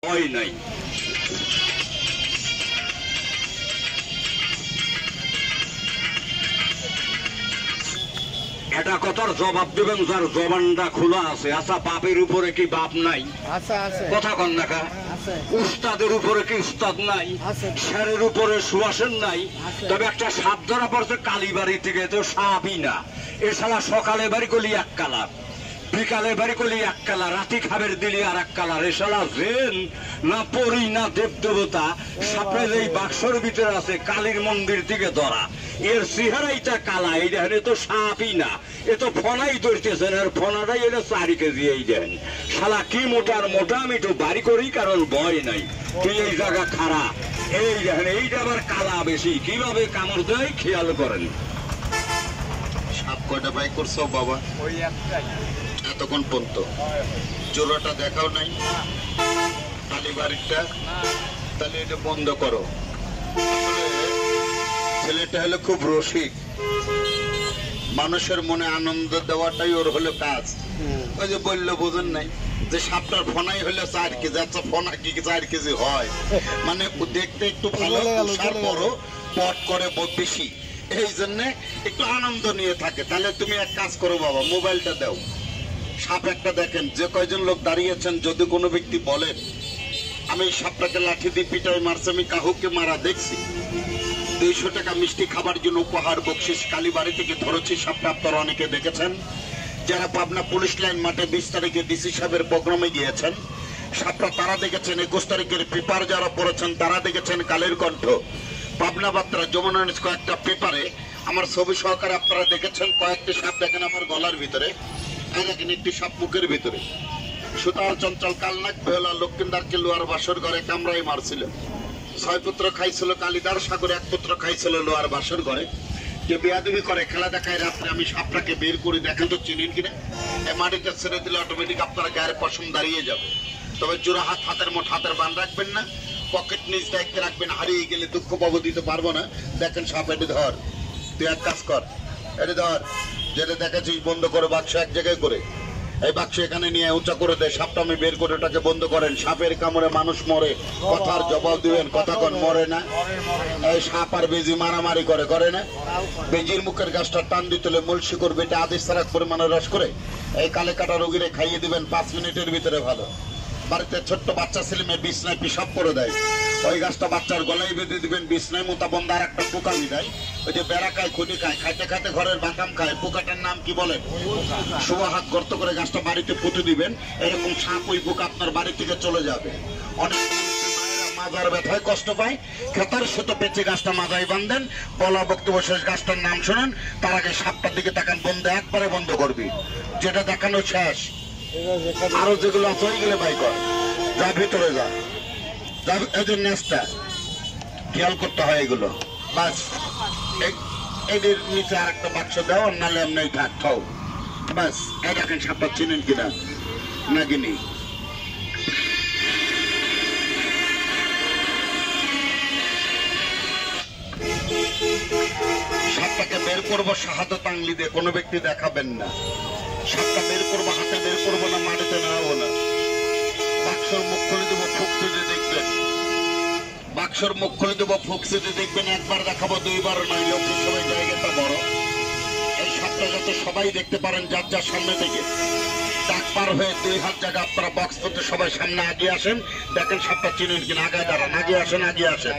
ভয় নাই। এটা কথার জবাব দেবেন যার জবানটা খোলা আছে। আচ্ছা, বাপের উপরে কি বাপ নাই? কথা কন না কা? উস্তাদের উপরে কি উস্তাদ নাই? শেরের উপরে সুয়াসেন নাই? তবে একটা সাপ ধরা পড়ছে কালীবাড়ি থেকে, তো সাপই না। এ শালা সকালে বাড়ি করলি এক কালার, বিকালে বাড়ি করলি এক কালার, রাতি খাবের দিলি আর এক কালার। এ শালা জেন না পরি না দেব দেবতা, সাপের এই বাক্সর ভিতরে আছে কালীর মন্দির থেকে ধরা। এর চেহারাইটা কালা, এই দেখেন এ তো সাপই না, এ তো ফনাই ধরতেছেন। আর ফনাটাই এলে 4 কেজি। এই দেন শালা কি মোটার মোটা, আমি একটু বাড়ি করি কারণ ভয় নাই। তুই এই জায়গা খাড়া, এই দেখেন এইটা আবার কালা বেশি, কিভাবে কামড় দেয় খেয়াল করেন। সাপ কয়টা বাই করছো বাবা? ওই একটাই। এতক্ষণ পর্যন্ত চোরাটা দেখাও নাই, কালীবাড়িটা, তাহলে এটা বন্ধ করো। ছেলেটা হলো খুব রসিক, মানুষের মনে আনন্দ দেওয়াটাই ওর হলো কাজ। ওই যে বললো বোঝেন নাই যে সাপটার ফনাই হলো 4 কেজি। আচ্ছা, ফনা কি 4 কেজি হয়? মানে দেখতে একটু ভালো, বড় পট করে বেশি, এই জন্য একটু আনন্দ নিয়ে থাকে। তাহলে তুমি এক কাজ করো বাবা, মোবাইলটা দাও, সাপ একটা দেখেন। যে কয়জন লোক দাঁড়িয়েছেন, যদি কোনো ব্যক্তি বলেন আমি সাপটাকে লাঠি দিয়ে পিটাই মারছি, আমি কাহুকে মারা দেখছি, 200 টাকা মিষ্টি খাবার জন্য উপহার বকশিস কালীবাড়ি থেকে ধরেছি। সাপটা আপনারা অনেকে দেখেছেন, যারা পাবনা পুলিশ লাইন মাঠে 20 তারিখে ডিসি সাহেবের প্রোগ্রামে গিয়েছেন, সাপটা তারা দেখেছেন। 21 তারিখের পেপার যারা পড়েছেন তারা দেখেছেন কালের কণ্ঠ, পাবনা বার্তা, যমুনা নিউজ, কয়েকটা পেপারে আমার ছবি সহকারে আপনারা দেখেছেন। কয়েকটি সাপ দেখেন আমার গলার ভিতরে, দেখেন একটি সাপ মুখের ভিতরে। সুতাল চঞ্চল কালনাক বেহলা লক্ষ্মীন্দারকে লোয়ার বাসর ঘরে কামড়াই মারছিল। 6 পুত্র খাইছিল কালিদার সাগরে, 1 পুত্র খাইছিল লোয়ার বাসর ঘরে। যে বেয়াদবি করে খেলা দেখায় রাত্রে, আমি সাপটাকে বের করে দেখেন তো চিনেন কিনা। এই মাটিটা ছেড়ে দিলে অটোমেটিক আপনারা গায়ের পশম দাঁড়িয়ে যাবে। তবে জোড়া হাতের মোট হাতের বান রাখবেন না, পকেট নিজ দায়িত্বে রাখবেন। হারিয়ে গেলে দুঃখ পাবো, দিতে পারবো না। দেখেন সাপ, এটি ধর, তুই এক কাজ কর, এটি ধর, যেটা দেখেছিস বন্ধ করে বাক্স এক জায়গায় করে, এই বাক্স এখানে নিয়ে উঁচা করে দেয়। সাপটা আমি বের করে ওটাকে বন্ধ করেন। সাপের কামড়ে মানুষ মরে, কথার জবাব দিবেন। কথা কন, মরে না? এই সাপ আর বেজি মারামারি করে না? বেজির মুখের গাছটা টান দিতে হলে মূল শিকড় বেটে আদেশ সারাক পরিমাণে রস করে এই কালে কাটা রোগীরে খাইয়ে দিবেন 5 মিনিটের ভিতরে। ভালো বাড়িতে ছোট্ট বাচ্চা ছেলে মেয়ে বিছনায় পিসাব করে দেয়, ওই গাছটা বাচ্চার গলায় বেঁধে দিবেন। বিছনায় মোতা বন্ধ আর একটা পোকা দেয়, ওই যে বেড়া খায়, খুঁটি খায়, খাইতে খাইতে ঘরের বাতাম খায়, পোকাটার নাম কি বলেন? শোয়া হাত গর্ত করে গাছটা বাড়িতে পুঁতে দিবেন। এরকম সাপ ওই পোকা আপনার বাড়ি থেকে চলে যাবে। অনেক মাজার ব্যথায় কষ্ট পায়, খেতার সুতো পেঁচে গাছটা মাজায় বাঁধেন। বলা বক্তব্য শেষ, গাছটার নাম শোনেন, তার আগে সাপটার দিকে তাকান। বন্ধ একবারে বন্ধ করবি, যেটা দেখানো শেষ। আরো যেগুলো আছে ওইগুলো বাই কর, যা ভিতরে যা, এদের নেসটা খেয়াল করতে হয় এগুলো। বাস এদের নিচে আর একটা বাক্স দাও, নাহলে এমনি থাক খাও। বাস এই দেখেন সাপটা চিনেন কিনা নাগিনি। সাপটাকে বের করবো শাহাদত আংলি দিয়ে, কোনো ব্যক্তি দেখাবেন না। সাপটা বের করবো, হাতে বের করবো না, মাটিতে নামাবো না। বাক্সর মুখ খুলে দেবো, ফুকসিতে দেখবেন। বাক্সর মুখ খুলে দেবো, ফুকসিতে দেখবেন। একবার দেখাবো, 2 বার নয়। লক্ষ্য সবাই জায়গাটা বড়। এই সাপটা যাতে সবাই দেখতে পারেন, যার যার সামনে থেকে ডাক পার হয়ে 2 হাত জায়গা আপনারা বক্স করতে সবাই সামনে আগিয়ে আসেন। দেখেন সাপটা চিনেন কিনা, আগে দাঁড়ান, আগে আসেন, আগে আসেন।